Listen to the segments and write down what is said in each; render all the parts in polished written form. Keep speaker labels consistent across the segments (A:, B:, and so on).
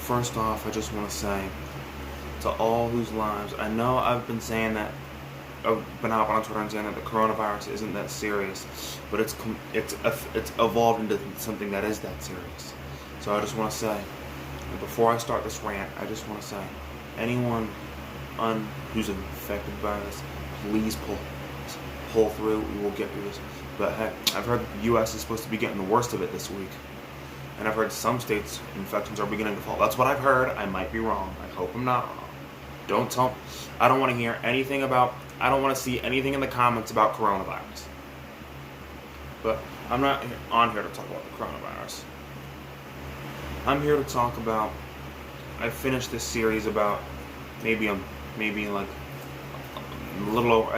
A: First off, I just want to say to all whose lives, I know I've been saying that, I've been out on Twitter and saying that the coronavirus isn't that serious, but it's evolved into something that is that serious. So I just want to say, before I start this rant, I just want to say, anyone who's infected by this, please pull through. We will get through this. But hey, I've heard the U.S. is supposed to be getting the worst of it this week. And I've heard some states' infections are beginning to fall. That's what I've heard. I might be wrong. I hope I'm not wrong. I don't want to hear anything about, I don't want to see anything in the comments about coronavirus. But I'm not on here to talk about the coronavirus. I'm here to talk about, I finished this series about, I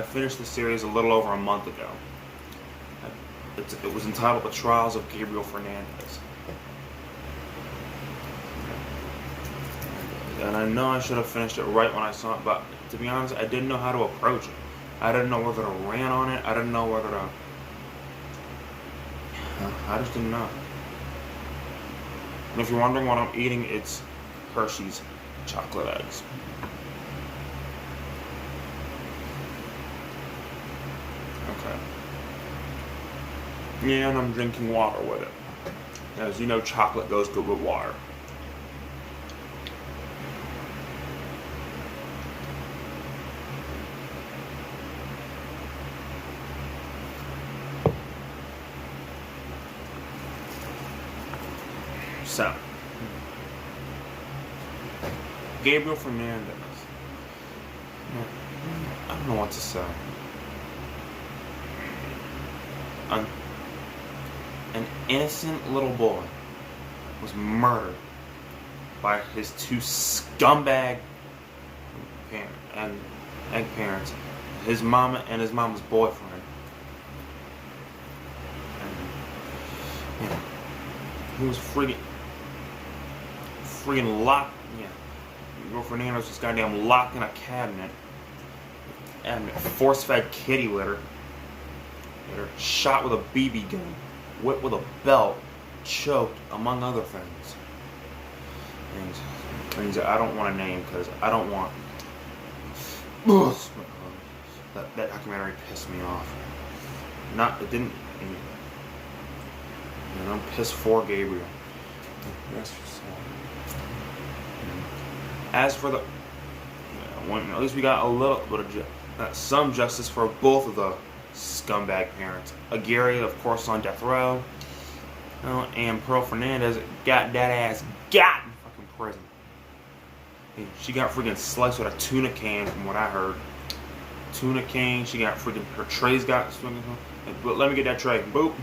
A: finished this series a little over a month ago. It was entitled The Trials of Gabriel Fernandez. And I know I should have finished it right when I saw it, but to be honest, I didn't know how to approach it. I didn't know whether to rant on it. I didn't know whether to... I just didn't know. And if you're wondering what I'm eating, it's Hershey's chocolate eggs. Okay. Yeah, and I'm drinking water with it. As you know, chocolate goes good with water. So, Gabriel Fernandez. I don't know what to say. An innocent little boy was murdered by his two scumbag parents, his mama and his mama's boyfriend. And, he was freaking locked. Yeah, Gabriel Fernandez was goddamn locked in a cabinet and force-fed kitty litter. Shot with a BB gun, whipped with a belt, choked, among other things. And things that I don't want to name because I don't want. That documentary pissed me off. It didn't. And I'm pissed for Gabriel. That's just as for the, at least we got a little bit of some justice for both of the scumbag parents. Aguirre, of course, on death row, and Pearl Fernandez got that ass in fucking prison. And she got freaking sliced with a tuna can, from what I heard. Tuna can. She got freaking, her trays got swinging. But let me get that tray. Boop.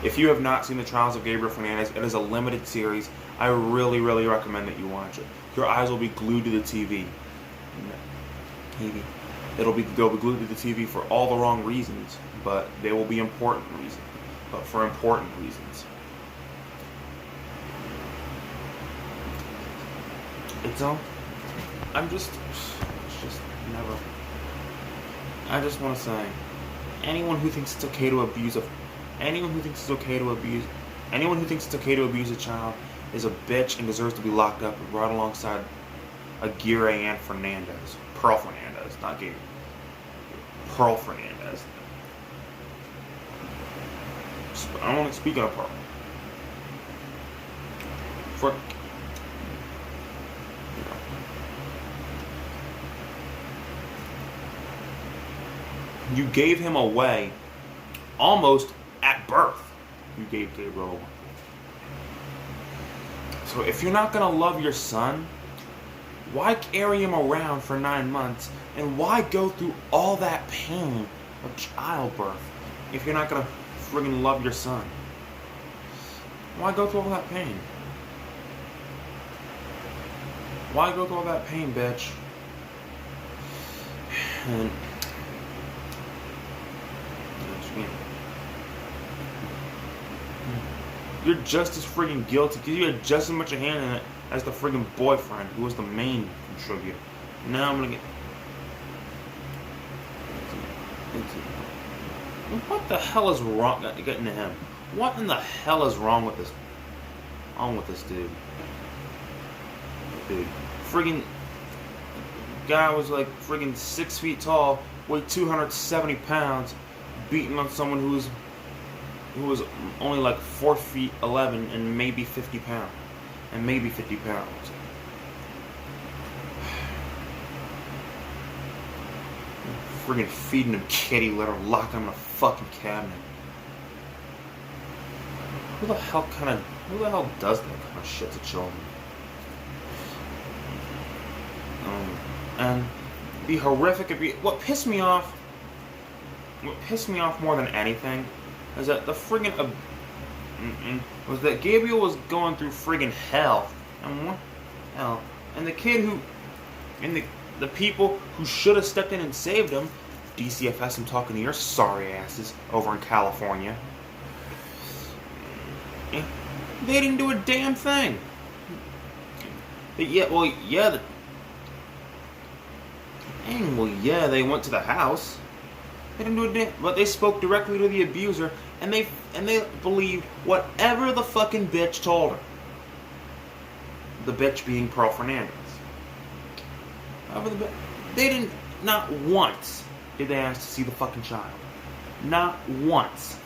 A: If you have not seen The Trials of Gabriel Fernandez, it is a limited series. I really, really recommend that you watch it. Your eyes will be glued to the TV. They'll be glued to the TV for all the wrong reasons, but they will be important reasons. But for important reasons. I just want to say, anyone who thinks it's okay to abuse a child is a bitch and deserves to be locked up and brought alongside Aguirre and Fernandez. Pearl Fernandez, not Gabriel. Pearl Fernandez. I want to speak of Pearl. You gave him away almost at birth. You gave Gabriel away. So if you're not going to love your son, why carry him around for 9 months? And why go through all that pain of childbirth if you're not going to friggin' love your son? Why go through all that pain? Why go through all that pain, bitch? And you're just as friggin' guilty because you had just as much a hand in it as the friggin' boyfriend who was the main contributor. Now I'm gonna get What the hell is wrong? Getting to him. What in the hell is wrong with this? Dude? Dude, friggin' guy was like friggin' 6 feet tall, weighed 270 pounds, beating on someone who was only like 4 feet 11 and maybe 50 pounds. Friggin' feeding him kitty litter, locking him in a fucking cabinet. Who the hell does that kind of shit to children? And the horrific abuse. What pissed me off more than anything is that the friggin' was that Gabriel was going through friggin' hell, and what hell, and the kid who, and the people who should have stepped in and saved him, DCFS, I'm talking to your sorry asses over in California. They didn't do a damn thing. They went to the house. They didn't do a damn, but they spoke directly to the abuser, and they believed whatever the fucking bitch told her. The bitch being Pearl Fernandez. They didn't, not once did they ask to see the fucking child. Not once.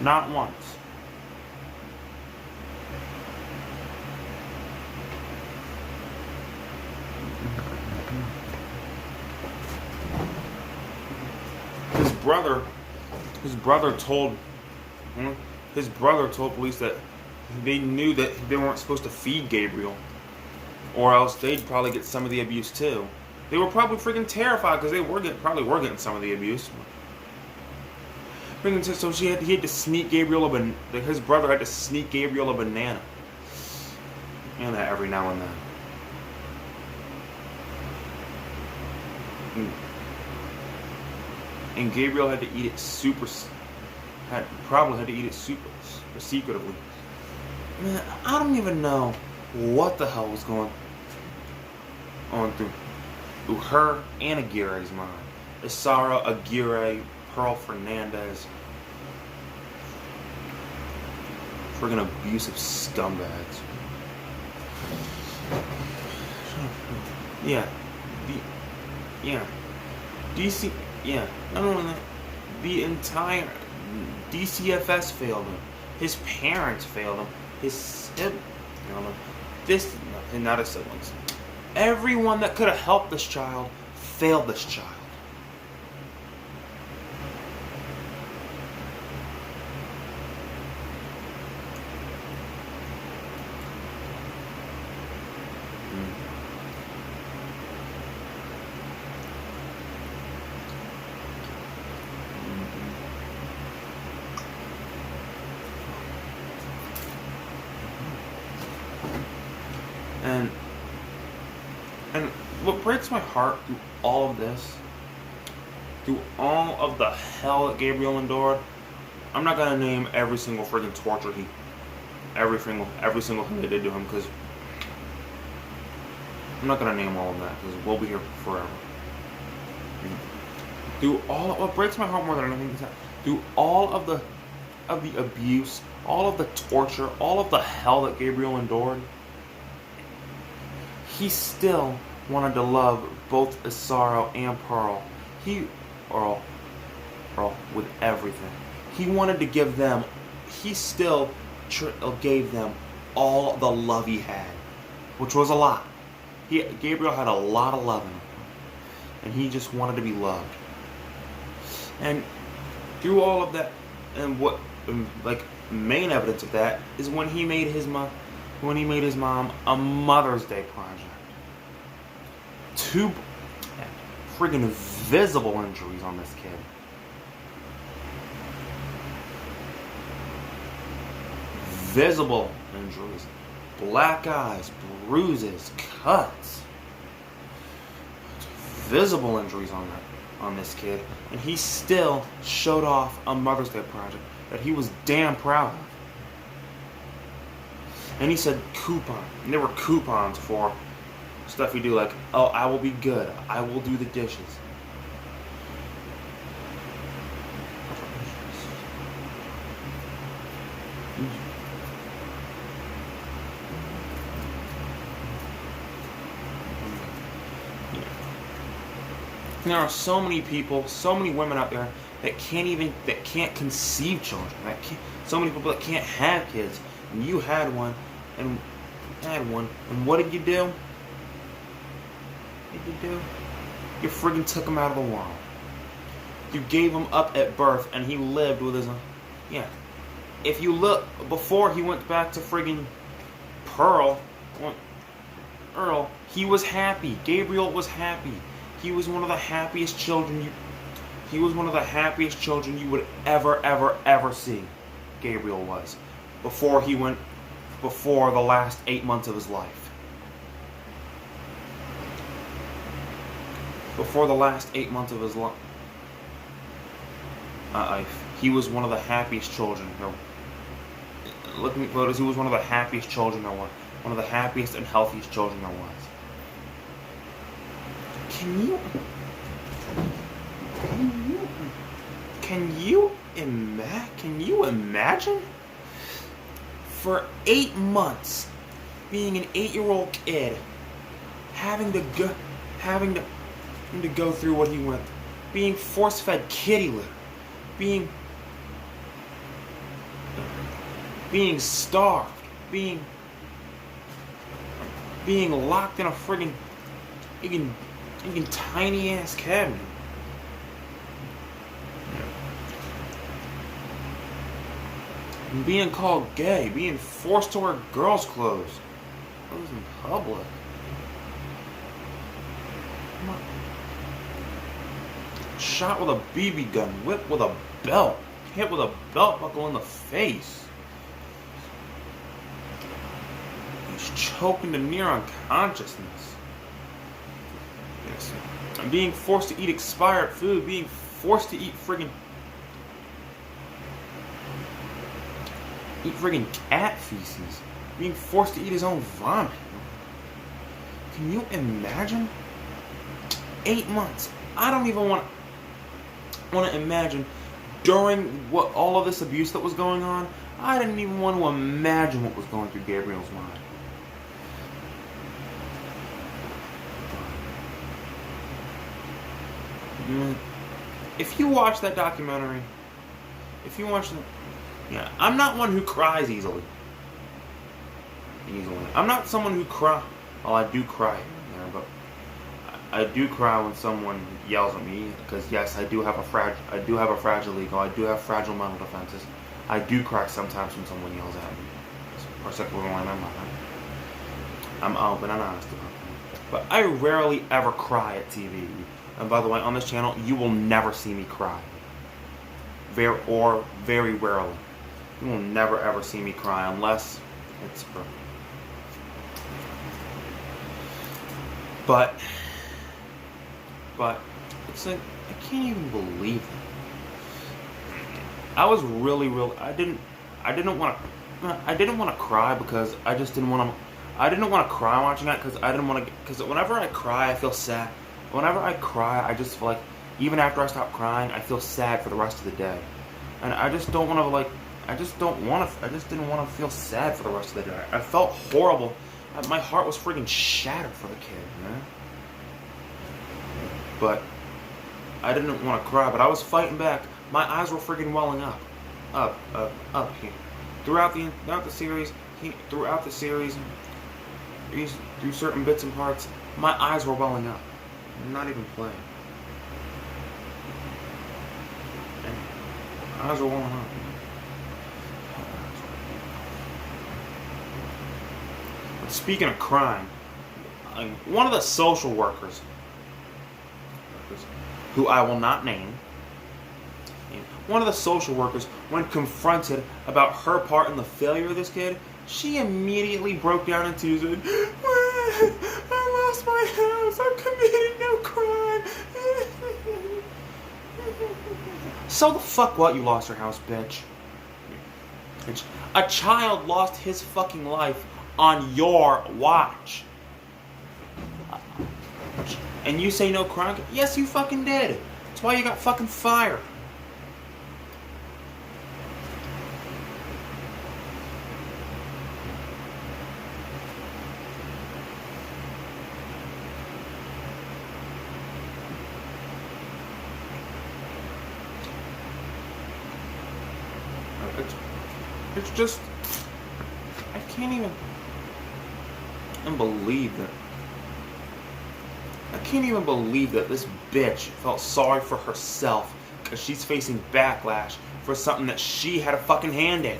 A: Not once. His brother told police that they knew that they weren't supposed to feed Gabriel, or else they'd probably get some of the abuse too. They were probably freaking terrified because they probably were getting some of the abuse. So he had to sneak Gabriel his brother had to sneak Gabriel a banana, and that every now and then. And Gabriel had to eat it probably had to eat it super secretively. Man, I don't even know what the hell was going on through her and Aguirre's mind. Isara, Aguirre, Pearl Fernandez, friggin' abusive scumbags. The entire DCFS failed him. His parents failed him. His siblings failed him. Not his siblings. Everyone that could have helped this child failed this child. And what breaks my heart through all of this, through all of the hell that Gabriel endured, I'm not gonna name every single friggin' torture every single thing they did to him, because I'm not gonna name all of that, because we'll be here forever. What breaks my heart more than anything is that through all of the abuse, all of the torture, all of the hell that Gabriel endured, he still wanted to love both Isara and Pearl. Earl, with everything. He wanted to give them, he still gave them all the love he had, which was a lot. Gabriel had a lot of love in him, and he just wanted to be loved. And through all of that, and what, like, main evidence of that is when he made his mom a Mother's Day project. 2 friggin' visible injuries on this kid. Visible injuries. Black eyes, bruises, cuts. Visible injuries on this kid. And he still showed off a Mother's Day project that he was damn proud of. And he said there were coupons for Stuff you do, like, oh, I will be good. I will do the dishes. There are so many people, so many women out there that can't conceive children. So many people that can't have kids. And you had one, and what did you do? What did you do? You friggin' took him out of the world. You gave him up at birth, and he lived with his own. Yeah. If you look, before he went back to friggin' Earl, he was happy. Gabriel was happy. He was one of the happiest children you would ever see. Gabriel was. Before the last 8 months of his life. Before the last 8 months of his life. He was one of the happiest children. Looking at photos, he was one of the happiest children there was. One of the happiest and healthiest children there was. Can you imagine? For 8 months, being an 8-year-old kid, having to go through what he went through, being force-fed kitty litter, being starved, being locked in a friggin' tiny ass cabinet. And being called gay, being forced to wear girls' clothes. That was in public. Shot with a BB gun, whipped with a belt, hit with a belt buckle in the face. He's choking to near unconsciousness. Yes. And being forced to eat expired food, being forced to eat friggin' cat feces, being forced to eat his own vomit. Can you imagine? 8 months. I don't even want to imagine during all of this abuse that was going on. I didn't even want to imagine what was going through Gabriel's mind. If you watch that documentary, yeah, I'm not one who cries easily. I'm not someone who cries. Well, I do cry, but I do cry when someone yells at me, because yes, I do have a fragile ego. I do have fragile mental defenses. I do cry sometimes when someone yells at me, or something like that. I'm open and honest about that. But I rarely ever cry at TV. And by the way, on this channel, you will never see me cry. Very rarely. You will never ever see me cry unless it's for. But it's like, I can't even believe it. I was really I didn't want to cry because I just didn't want to. I didn't want to cry watching that because I didn't want to. Because whenever I cry, I feel sad. Whenever I cry, I just feel like, even after I stop crying, I feel sad for the rest of the day. And I just don't want to, I just didn't want to feel sad for the rest of the day. I felt horrible. My heart was freaking shattered for the kid, man. But I didn't want to cry, but I was fighting back. My eyes were freaking welling up. Up here. Throughout the series, through certain bits and parts, my eyes were welling up. I'm not even playing. My eyes were welling up. But speaking of crime, one of the social workers, who I will not name, one of the social workers, when confronted about her part in the failure of this kid, she immediately broke down in tears and said, I lost my house, I committed no crime. So the fuck what, you lost your house, bitch? A child lost his fucking life on your watch. And you say no crying? Yes, you fucking did. That's why you got fucking fired. It's just, I can't even believe that. I can't even believe that this bitch felt sorry for herself because she's facing backlash for something that she had a fucking hand in.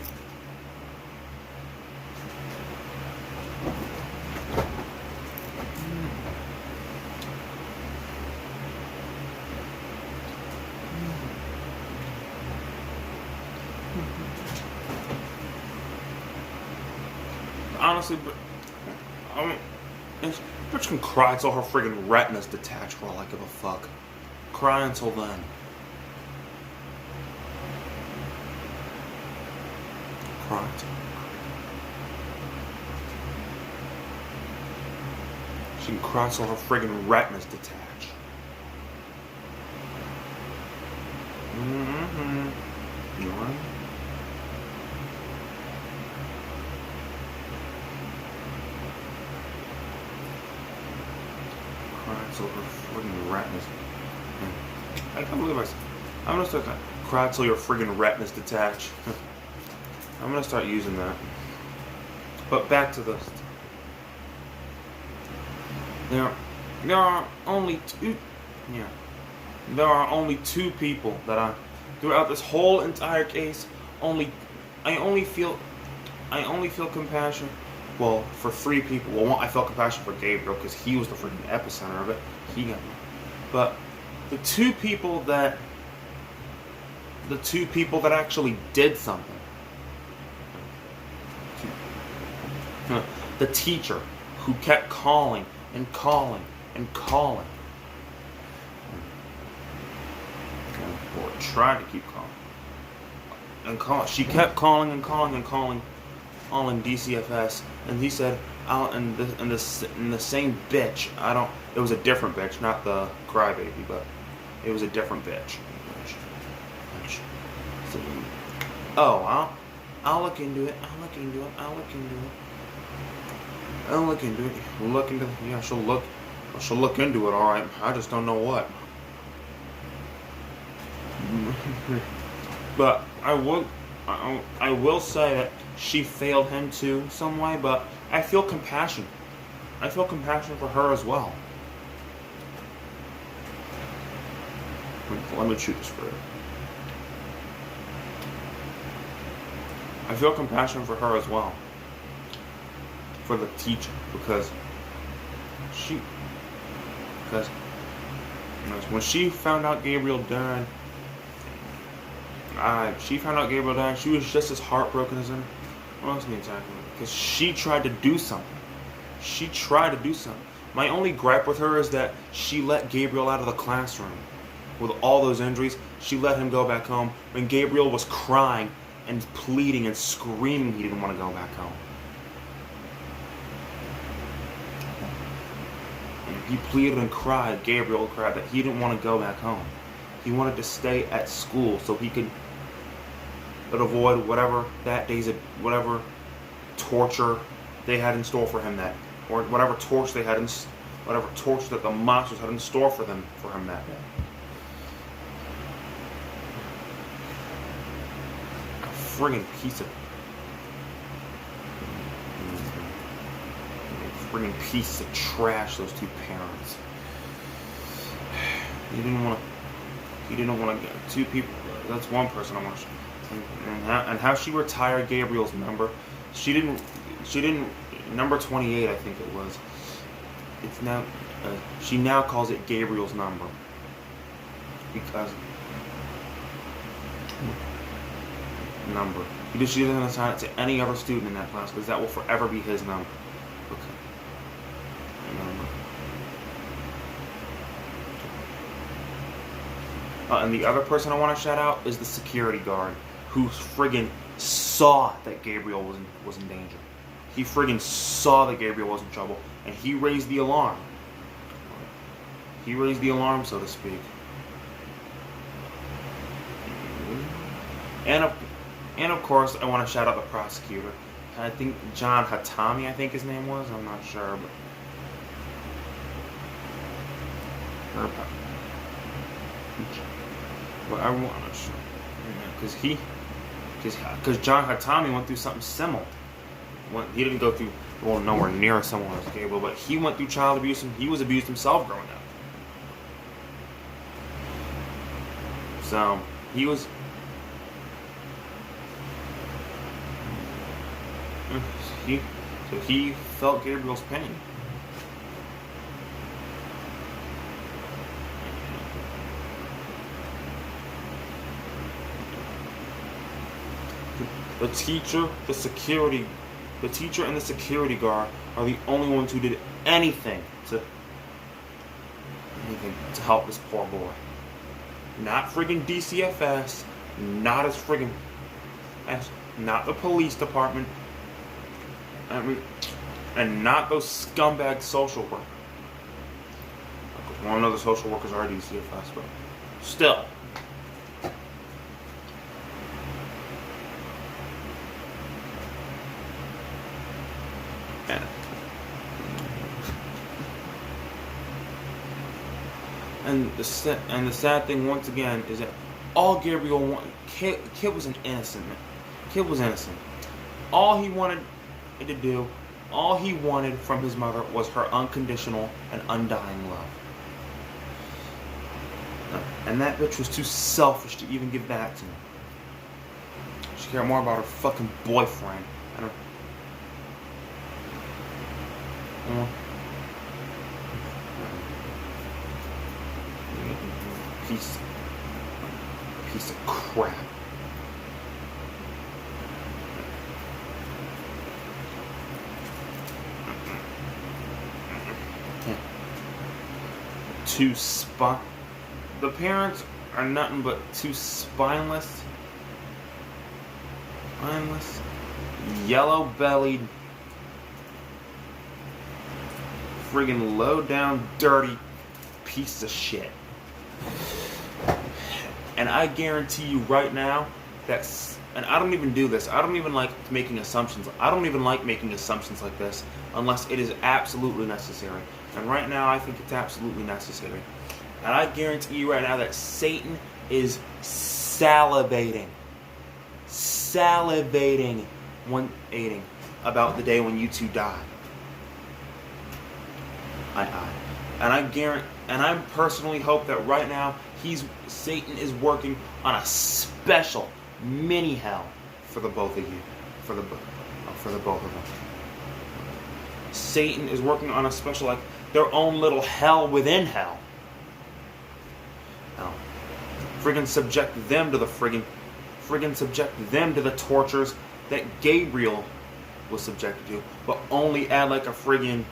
A: Honestly, but this bitch can cry until her friggin' retinas detach for all I give a fuck. Cry until then. Cry until she can cry until her friggin' retinas detach. You right? Till her friggin' retinas. I can't believe I'm gonna start cry till your friggin' retinas detach. I'm gonna start using that. But back to this. There are only two. Yeah. There are only two people that throughout this whole entire case, I only feel compassion. Well, for three people. Well, one, I felt compassion for Gabriel because he was the freaking epicenter of it. He got me. But the two people that actually did something. The teacher who kept calling and calling and calling. Or tried to keep calling. And calling. She kept calling and calling and calling. All in DCFS, and he said, and the same bitch. It was a different bitch, not the crybaby, but it was a different bitch. So, I'll look into it. Yeah, she'll look into it. All right. I just don't know what. But I will say that she failed him too, some way, but I feel compassion. I feel compassion for her as well. Let me shoot this for her. I feel compassion for her as well. For the teacher, because when she found out Gabriel died, she was just as heartbroken as him. What else me exactly? Because she tried to do something. My only gripe with her is that she let Gabriel out of the classroom. With all those injuries, she let him go back home when Gabriel was crying and pleading and screaming he didn't want to go back home. And he pleaded and cried, Gabriel cried, that he didn't want to go back home. He wanted to stay at school so he could avoid whatever torture they had in store for him or whatever torture that the monsters had in store for him that day. A friggin' piece of trash, those two parents. He didn't want to get two people. That's one person I want to. And how she retired Gabriel's number. She didn't. Number 28, I think it was. It's now. She now calls it Gabriel's number because she doesn't assign it to any other student in that class because that will forever be his number. Okay. Number. And the other person I want to shout out is the security guard who friggin' saw that Gabriel was in danger. He friggin' saw that Gabriel was in trouble, and he raised the alarm. He raised the alarm, so to speak. And of course, I want to shout out the prosecutor. I think John Hatami, I think his name was. I'm not sure, but I want to show, because John Hatami went through something similar. He didn't go through, well, nowhere near someone as Gabriel, but he went through child abuse and he was abused himself growing up. So he felt Gabriel's pain. The teacher and the security guard are the only ones who did anything to help this poor boy. Not friggin' DCFS, not the police department, and not those scumbag social workers. Well, I know the social workers are DCFS, but still. And the sad thing once again is that all Gabriel wanted, kid was an innocent man. Kid was innocent. All he wanted to do, all he wanted from his mother was her unconditional and undying love. And that bitch was too selfish to even give that to him. She cared more about her fucking boyfriend and her. Piece of crap. The parents are nothing but two spineless, yellow-bellied, friggin' low-down, dirty piece of shit. And I guarantee you right now and I don't even do this. I don't even like making assumptions. I don't even like making assumptions like this unless it is absolutely necessary. And right now I think it's absolutely necessary. And I guarantee you right now that Satan is salivating about the day when you two die. And I personally hope that right now Satan is working on a special mini hell for the both of you, for the both of them. Satan is working on a special, like their own little hell within hell. Now, friggin' subject them to the tortures that Gabriel was subjected to, but only add like a friggin'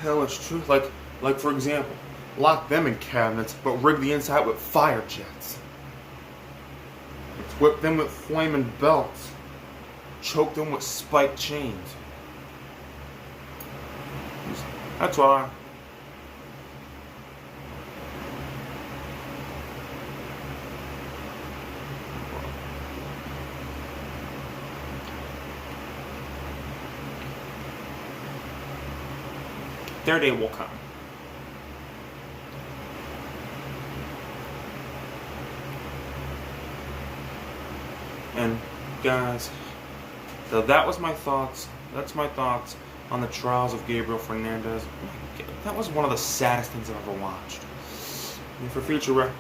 A: hellish truth, like for example, lock them in cabinets, but rig the inside with fire jets. Whip them with flaming belts. Choke them with spiked chains. That's why. Their day will come. And guys, so that was my thoughts. That's my thoughts on the Trials of Gabriel Fernandez. That was one of the saddest things I've ever watched. And for future,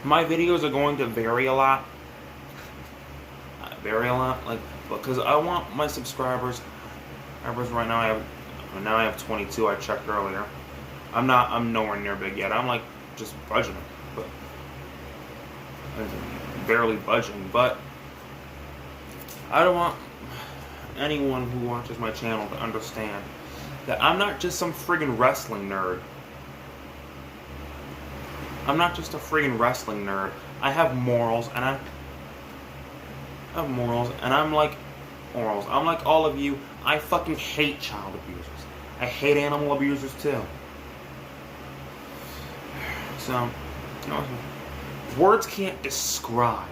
A: my videos are going to vary a lot. Like, because I want my subscribers. Right now I have 22. I checked earlier. I'm nowhere near big yet. I'm like just budgeting, but barely budgeting. But I don't want anyone who watches my channel to understand that I'm not just some friggin' wrestling nerd. I'm not just a friggin' wrestling nerd. I have morals, and I'm like morals. I'm like all of you. I fucking hate child abusers. I hate animal abusers too. So, you know, words can't describe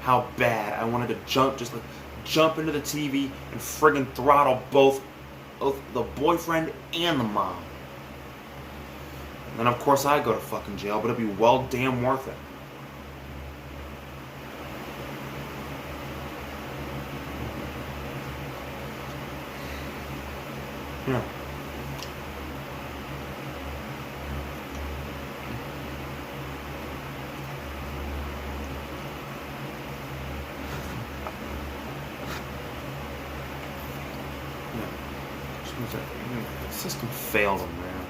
A: how bad I wanted to jump into the TV and friggin' throttle both the boyfriend and the mom. And then of course I go to fucking jail, but it'd be well damn worth it. Yeah. The system failed him, man.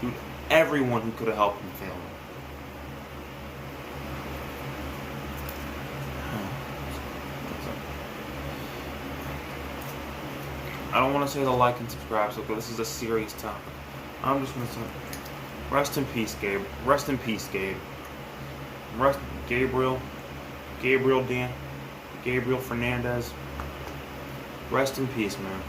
A: Dude, everyone who could have helped him failed him. I don't want to say the like and subscribe, so this is a serious topic. I'm just going to say, rest in peace, Gabe. Rest in peace, Gabe. Rest, Gabriel Fernandez. Rest in peace, man.